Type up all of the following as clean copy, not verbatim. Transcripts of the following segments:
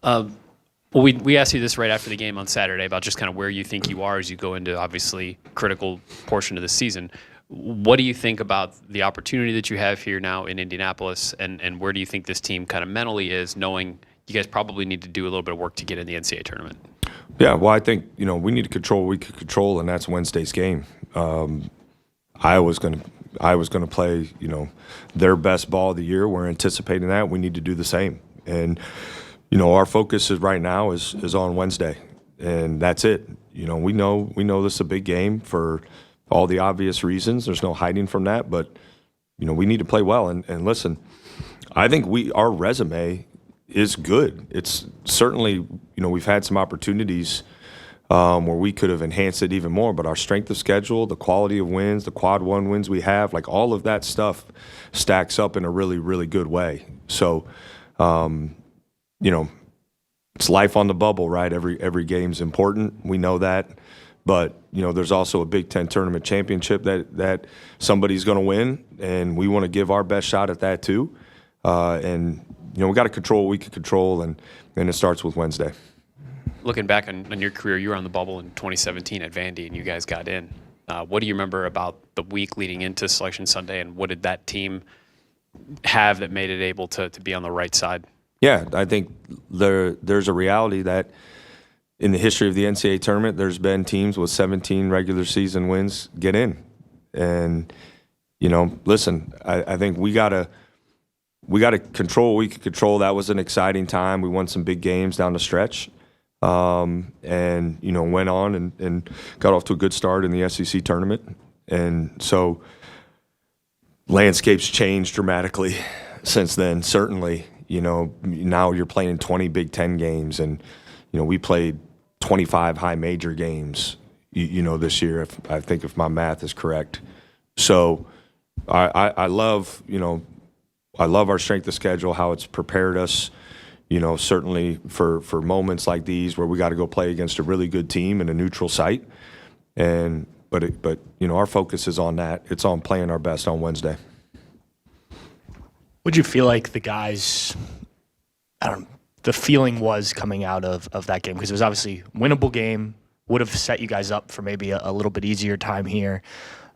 Well, we asked you this right after the game on Saturday about just kind of where you think you are as you go into obviously critical portion of the season. What do you think about the opportunity that you have here now in Indianapolis, and where do you think this team kind of mentally is, knowing you guys probably need to do a little bit of work to get in the NCAA tournament? Yeah, well, I think we need to control what we can control, and that's Wednesday's game. I was going to play their best ball of the year. We're anticipating that. We need to do the same, and our focus is right now is on Wednesday, and that's it. We know this is a big game for all the obvious reasons. There's no hiding from that, but we need to play well. And listen, I think our resume is good. It's certainly we've had some opportunities where we could have enhanced it even more, but our strength of schedule, the quality of wins, the quad one wins we have, like all of that stuff stacks up in a really, really good way. So. It's life on the bubble, right? Every game's important. We know that. But, there's also a Big Ten tournament championship that somebody's going to win, and we want to give our best shot at that too. And we got to control what we can control, and it starts with Wednesday. Looking back on your career, you were on the bubble in 2017 at Vandy, and you guys got in. What do you remember about the week leading into Selection Sunday, and what did that team have that made it able to be on the right side? Yeah, I think there's a reality that in the history of the NCAA tournament, there's been teams with 17 regular season wins get in. And, listen, I think we gotta control what we can control. That was an exciting time. We won some big games down the stretch. And, went on and got off to a good start in the SEC tournament. And so landscapes changed dramatically since then, certainly. Now you're playing 20 Big Ten games, and, we played 25 high major games, this year, if my math is correct. So I love, I love our strength of schedule, how it's prepared us, certainly for moments like these where we got to go play against a really good team in a neutral site. But our focus is on that. It's on playing our best on Wednesday. Would you feel like the guys, the feeling was coming out of that game? Because it was obviously a winnable game, would have set you guys up for maybe a little bit easier time here.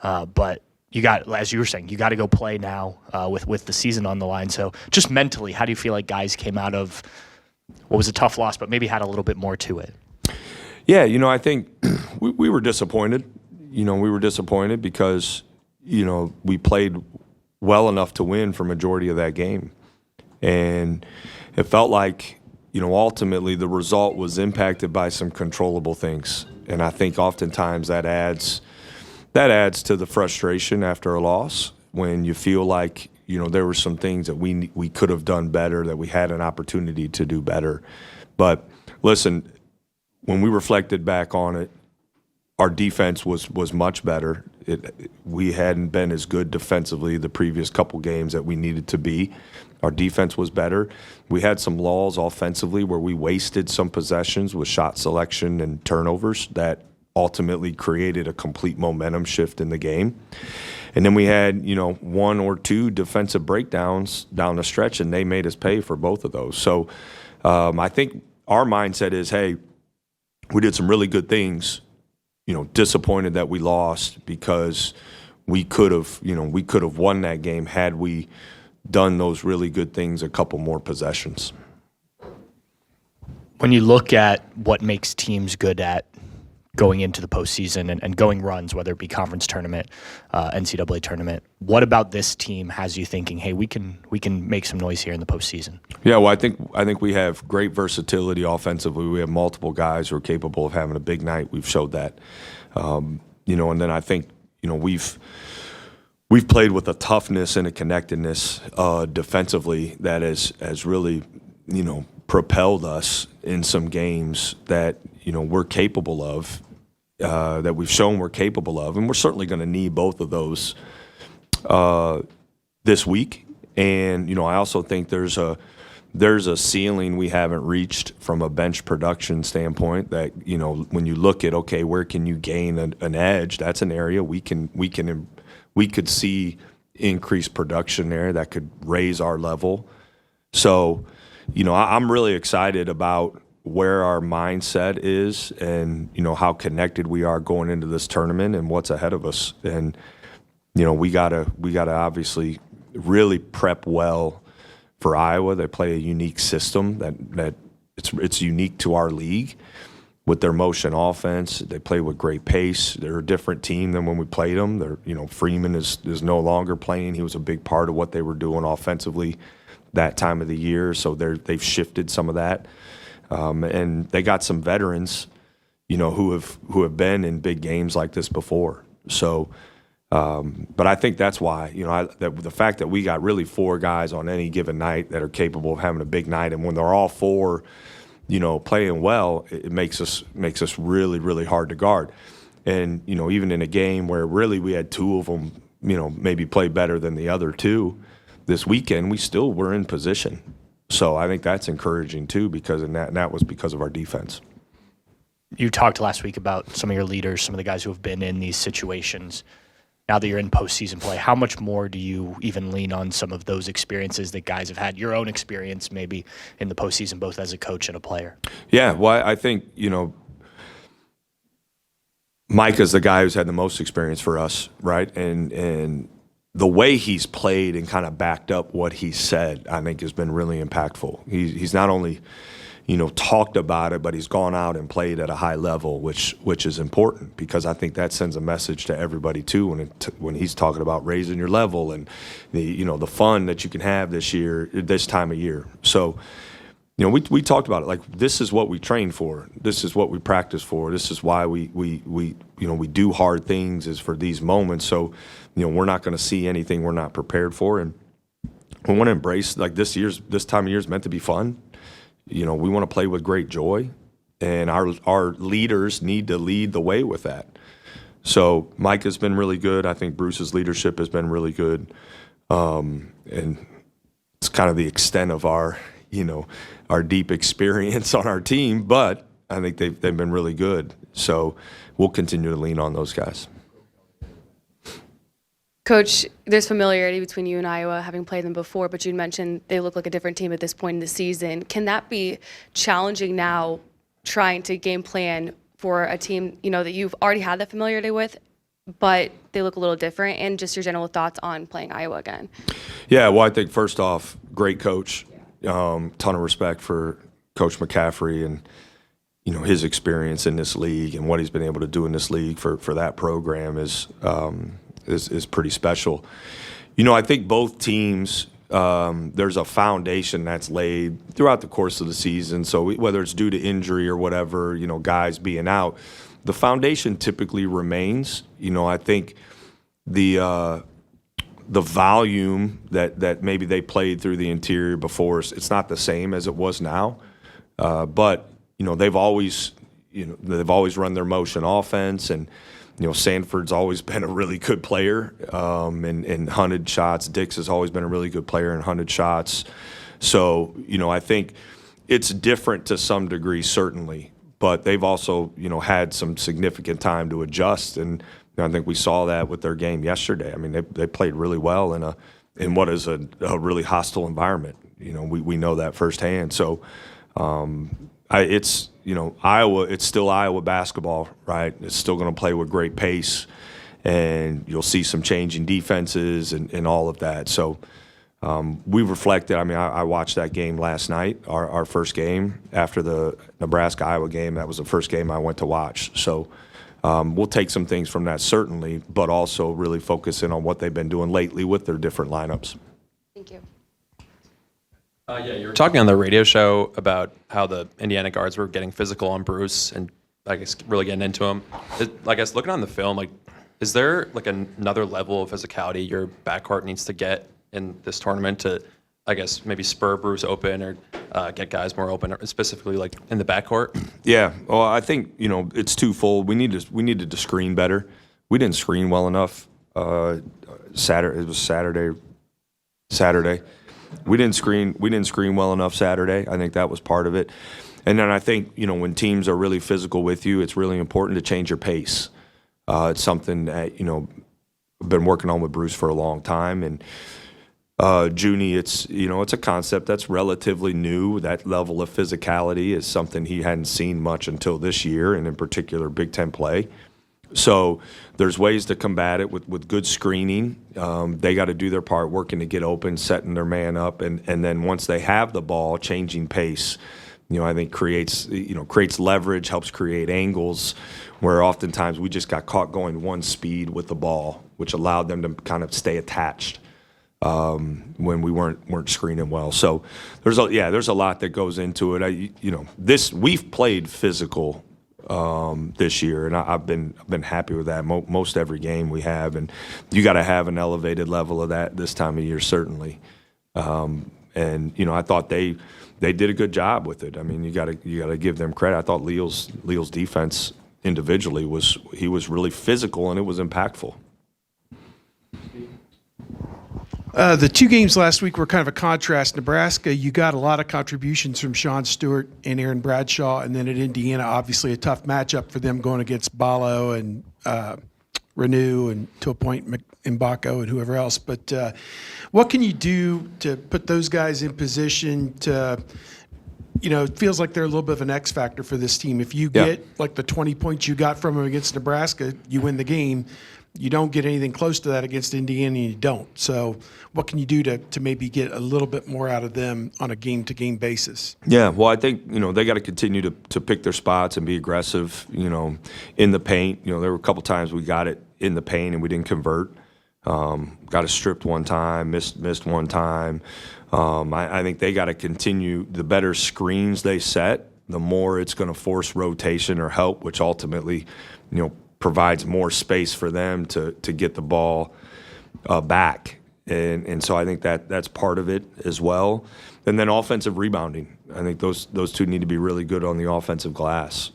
But you got, as you were saying, you got to go play now with the season on the line. So just mentally, how do you feel like guys came out of what was a tough loss, but maybe had a little bit more to it? Yeah, I think we were disappointed. We were disappointed because, we played well enough to win for majority of that game. And it felt like, ultimately the result was impacted by some controllable things. And I think oftentimes that adds to the frustration after a loss when you feel like, there were some things that we could have done better, that we had an opportunity to do better. But listen, when we reflected back on it, our defense was much better. We hadn't been as good defensively the previous couple games that we needed to be. Our defense was better. We had some lulls offensively where we wasted some possessions with shot selection and turnovers that ultimately created a complete momentum shift in the game. And then we had, one or two defensive breakdowns down the stretch, and they made us pay for both of those. So I think our mindset is, hey, we did some really good things. Disappointed that we lost because we could have won that game had we done those really good things a couple more possessions. When you look at what makes teams good at going into the postseason and going runs, whether it be conference tournament, NCAA tournament, what about this team has you thinking, hey, we can make some noise here in the postseason? Yeah, well, I think we have great versatility offensively. We have multiple guys who are capable of having a big night. We've showed that, and then I think we've played with a toughness and a connectedness defensively that has really propelled us in some games that we're capable of. That we've shown we're capable of, and we're certainly going to need both of those this week. And I also think there's a ceiling we haven't reached from a bench production standpoint. That when you look at where can you gain an edge? That's an area we could see increase production there that could raise our level. So, I'm really excited about where our mindset is and, how connected we are going into this tournament and what's ahead of us. And, we gotta obviously really prep well for Iowa. They play a unique system that it's unique to our league with their motion offense. They play with great pace. They're a different team than when we played them. Freeman is no longer playing. He was a big part of what they were doing offensively that time of the year. So they've shifted some of that. And they got some veterans, who have been in big games like this before. So, but I think that's why, the fact that we got really 4 guys on any given night that are capable of having a big night, and when they're all 4, playing well, it makes us really, really hard to guard. And, even in a game where really we had 2 of them, maybe play better than the other 2 this weekend, we still were in position. So I think that's encouraging too, because that was because of our defense. You talked last week about some of your leaders, some of the guys who have been in these situations. Now that you're in postseason play, how much more do you even lean on some of those experiences that guys have had, your own experience maybe in the postseason, both as a coach and a player? Yeah, well, I think, Micah's the guy who's had the most experience for us, right? And the way he's played and kind of backed up what he said, I think has been really impactful. He's not only, talked about it, but he's gone out and played at a high level, which is important, because I think that sends a message to everybody too when he's talking about raising your level and the fun that you can have this time of year. So, we talked about it, like, this is what we train for. This is what we practice for. This is why we do hard things, is for these moments. So, we're not going to see anything we're not prepared for, and we want to embrace, like, this time of year is meant to be fun. We want to play with great joy, and our leaders need to lead the way with that. So Mike has been really good. I think Bruce's leadership has been really good, and it's kind of the extent of our deep experience on our team. But I think they've been really good. So we'll continue to lean on those guys. Coach, there's familiarity between you and Iowa, having played them before, but you mentioned they look like a different team at this point in the season. Can that be challenging now, trying to game plan for a team, that you've already had that familiarity with, but they look a little different? And just your general thoughts on playing Iowa again? Yeah, well, I think first off, great coach. Ton of respect for Coach McCaffrey and, his experience in this league and what he's been able to do in this league for that program is pretty special. I think both teams, there's a foundation that's laid throughout the course of the season. So whether it's due to injury or whatever, guys being out, the foundation typically remains. I think the volume that maybe they played through the interior before, it's not the same as it was now. But they've always run their motion offense, and Sanford's always been a really good player in hunted shots. Dix has always been a really good player in hunted shots. So, I think it's different to some degree, certainly, but they've also, had some significant time to adjust. And I think we saw that with their game yesterday. I mean, they played really well in what is a really hostile environment. We know that firsthand. So, it's Iowa. It's still Iowa basketball, right? It's still going to play with great pace, and you'll see some changing defenses and all of that. So we reflected. I mean, I watched that game last night, our first game after the Nebraska-Iowa game. That was the first game I went to watch. So we'll take some things from that, certainly, but also really focus in on what they've been doing lately with their different lineups. Thank you. You were talking on the radio show about how the Indiana guards were getting physical on Bruce and, I guess, really getting into him. I guess looking on the film, is there another level of physicality your backcourt needs to get in this tournament to, I guess, maybe spur Bruce open or get guys more open, specifically in the backcourt? Yeah, well, I think it's twofold. We needed to screen better. We didn't screen well enough. Saturday. It was Saturday. We didn't screen well enough Saturday. I think that was part of it. And then I think, when teams are really physical with you, it's really important to change your pace. It's something that, been working on with Bruce for a long time. And Junie, it's a concept that's relatively new. That level of physicality is something he hadn't seen much until this year, and in particular Big Ten play. So there's ways to combat it with good screening. They got to do their part, working to get open, setting their man up, and then once they have the ball, changing pace. I think creates leverage, helps create angles, where oftentimes we just got caught going one speed with the ball, which allowed them to kind of stay attached when we weren't screening well. So there's a lot that goes into it. We've played physical this year, and I've been happy with that. Most every game we have, and you got to have an elevated level of that this time of year, certainly. I thought they did a good job with it. I mean, you got to give them credit. I thought Leal's defense individually was really physical, and it was impactful. The two games last week were kind of a contrast. Nebraska, you got a lot of contributions from Sean Stewart and Aaron Bradshaw, and then at Indiana, obviously a tough matchup for them going against Balo and Renew and to a point Mbako and whoever else. But what can you do to put those guys in position to, it feels like they're a little bit of an X factor for this team. If you get like the 20 points you got from them against Nebraska, you win the game. You don't get anything close to that against Indiana, and you don't. So what can you do to maybe get a little bit more out of them on a game-to-game basis? Yeah, well, I think, they got to continue to pick their spots and be aggressive, in the paint. There were a couple times we got it in the paint and we didn't convert. Got it stripped one time, missed one time. I think they got to continue. The better screens they set, the more it's going to force rotation or help, which ultimately, provides more space for them to get the ball back. And so I think that's part of it as well. And then offensive rebounding. I think those two need to be really good on the offensive glass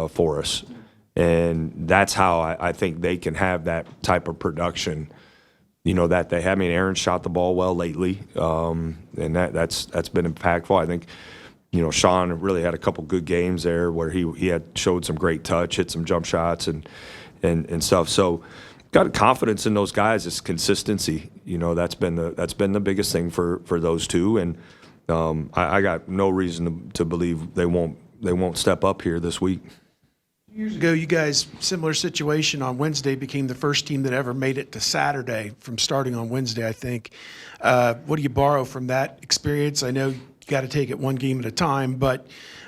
for us. And that's how I think they can have that type of production, that they have. I mean, Aaron shot the ball well lately, and that's been impactful. I think, Sean really had a couple good games there where he had showed some great touch, hit some jump shots and stuff. So got confidence in those guys. It's consistency. That's been the biggest thing for those two. And I got no reason to believe they won't step up here this week. Years ago, you guys, similar situation on Wednesday, became the first team that ever made it to Saturday from starting on Wednesday, I think. What do you borrow from that experience? I know you got to take it one game at a time, but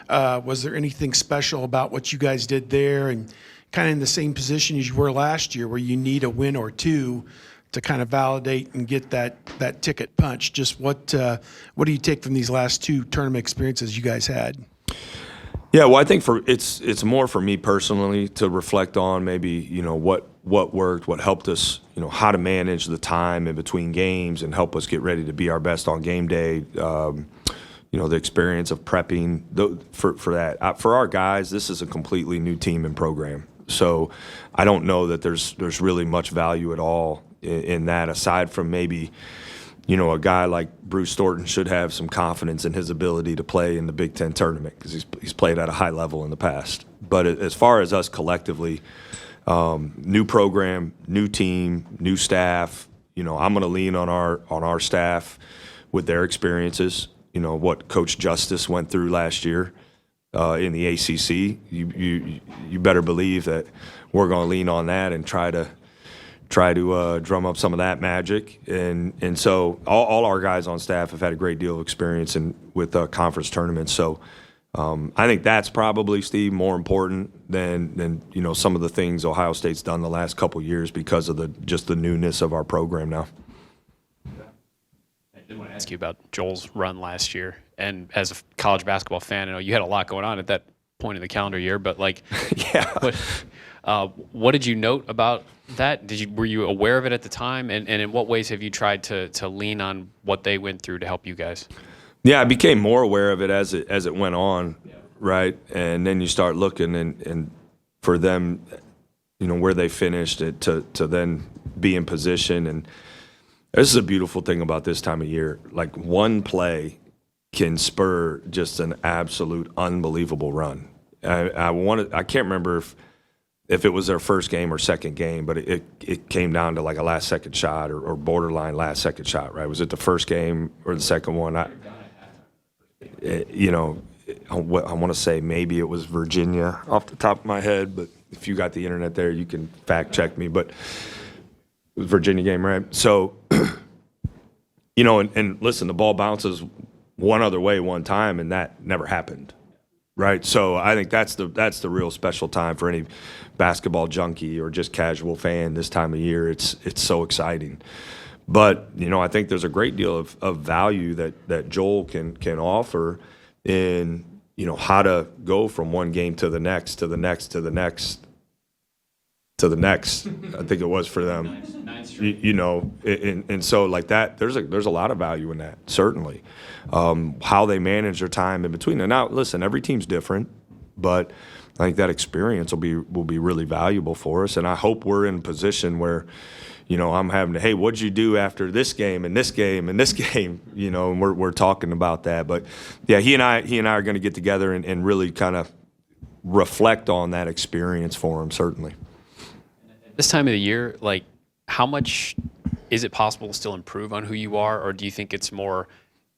was there anything special about what you guys did there, and kind of in the same position as you were last year, where you need a win or two to kind of validate and get that ticket punch? Just what do you take from these last two tournament experiences you guys had? Yeah, well, I think it's more for me personally to reflect on maybe what worked, what helped us, how to manage the time in between games and help us get ready to be our best on game day. The experience of prepping for that. For our guys, this is a completely new team and program, so I don't know that there's really much value at all in that, aside from maybe, a guy like Bruce Thornton should have some confidence in his ability to play in the Big Ten tournament because he's played at a high level in the past. But as far as us collectively, new program, new team, new staff, I'm going to lean on our staff with their experiences. What Coach Justice went through last year in the ACC. You better believe that we're going to lean on that and try to drum up some of that magic. And so all our guys on staff have had a great deal of experience with conference tournaments. So I think that's probably, Steve, more important than some of the things Ohio State's done the last couple of years because of just the newness of our program now. I did want to ask you about Joel's run last year. And as a college basketball fan, I know you had a lot going on at that point of the calendar year, but yeah. What did you note about that? Were you aware of it at the time? And in what ways have you tried to lean on what they went through to help you guys? Yeah, I became more aware of it as it went on, right? And then you start looking and for them, where they finished it to then be in position. And this is a beautiful thing about this time of year. Like, one play can spur just an absolute unbelievable run. I can't remember if if it was their first game or second game, but it came down to like a last-second shot or borderline last-second shot, right? Was it the first game or the second one? I want to say maybe it was Virginia off the top of my head, but if you got the internet there, you can fact-check me. But it was a Virginia game, right? So, and listen, the ball bounces one other way one time, and that never happened. Right, so I think that's the real special time for any basketball junkie or just casual fan this time of year. It's so exciting, but I think there's a great deal of value that Joel can offer in how to go from one game to the next to the next to the next to the next. I think it was for them, and so like that. There's a lot of value in that, certainly. How they manage their time in between. And now, listen, every team's different, but I think that experience will be really valuable for us. And I hope we're in a position where, I'm having to, hey, what'd you do after this game and this game and this game? And we're talking about that. But yeah, he and I are going to get together and really kind of reflect on that experience for him, certainly. This time of the year, like, how much is it possible to still improve on who you are, or do you think it's more,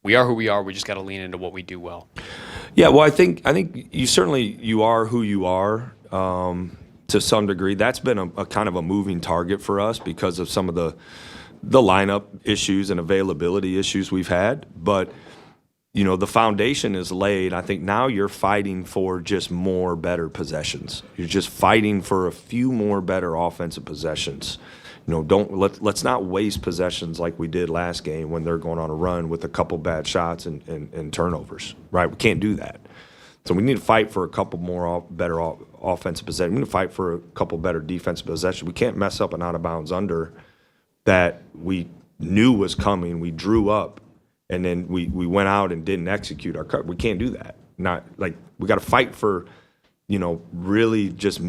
we are who we are, we just got to lean into what we do well? Yeah, well, I think you are who you are to some degree. That's been a kind of a moving target for us because of some of the lineup issues and availability issues we've had. But the foundation is laid. I think now you're fighting for just more better possessions. You're just fighting for a few more better offensive possessions. Let's not waste possessions like we did last game when they're going on a run with a couple bad shots and turnovers, right? We can't do that. So we need to fight for a couple more better offensive possessions. We need to fight for a couple better defensive possessions. We can't mess up an out-of-bounds under that we knew was coming. We drew up, and then we went out and didn't execute our cut. We can't do that. Not like we got to fight for, really just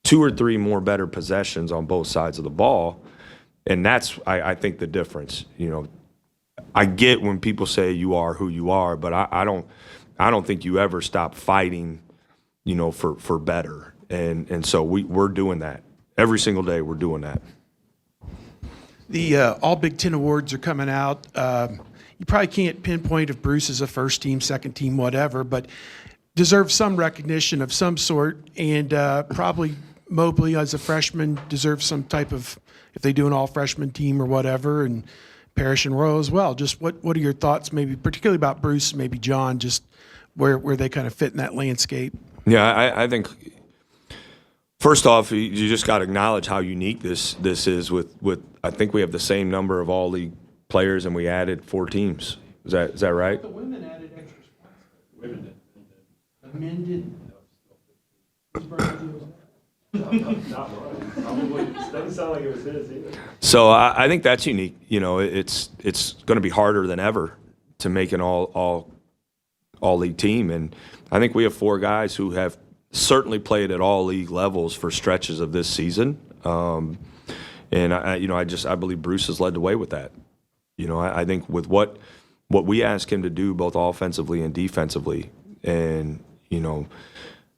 two or three more better possessions on both sides of the ball, and that's I think the difference. I get when people say you are who you are, but I don't think you ever stop fighting, for better, and so we're doing that every single day. We're doing that. The All Big Ten awards are coming out. You probably can't pinpoint if Bruce is a first team, second team, whatever, but deserves some recognition of some sort, and probably Mobley as a freshman deserves some type of, if they do an all freshman team or whatever, and Parrish and Royal as well. Just what are your thoughts, maybe particularly about Bruce, maybe John, just where they kind of fit in that landscape? Yeah, I think first off, you just got to acknowledge how unique this is. With I think we have the same number of all league players, and we added 4 teams. Is that right? The women added extra spots. Women did. The men didn't. Not mine. Probably doesn't sound like it was his either. So I think that's unique. It's going to be harder than ever to make an all league team, and I think we have 4 guys who have certainly played at all league levels for stretches of this season. And I believe Bruce has led the way with that. I think with what we ask him to do, both offensively and defensively, and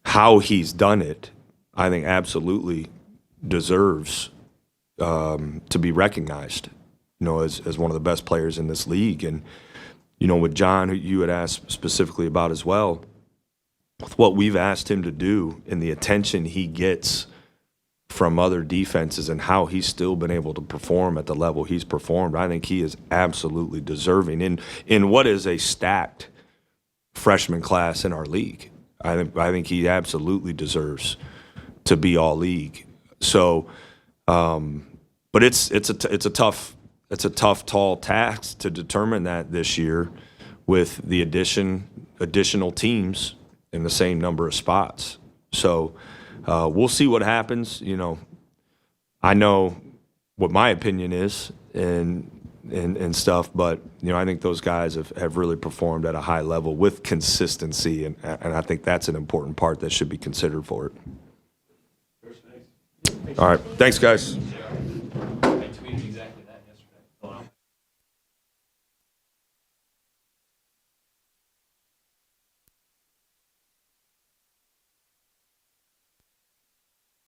how he's done it, I think absolutely deserves to be recognized, as one of the best players in this league. And, with John, who you had asked specifically about as well, with what we've asked him to do and the attention he gets from other defenses and how he's still been able to perform at the level he's performed, I think he is absolutely deserving in what is a stacked freshman class in our league. I think he absolutely deserves to be all league. So, but it's a tough, tall task to determine that this year with the additional teams in the same number of spots. So we'll see what happens. I know what my opinion is and stuff, but I think those guys have really performed at a high level with consistency, and I think that's an important part that should be considered for it. All right, thanks guys.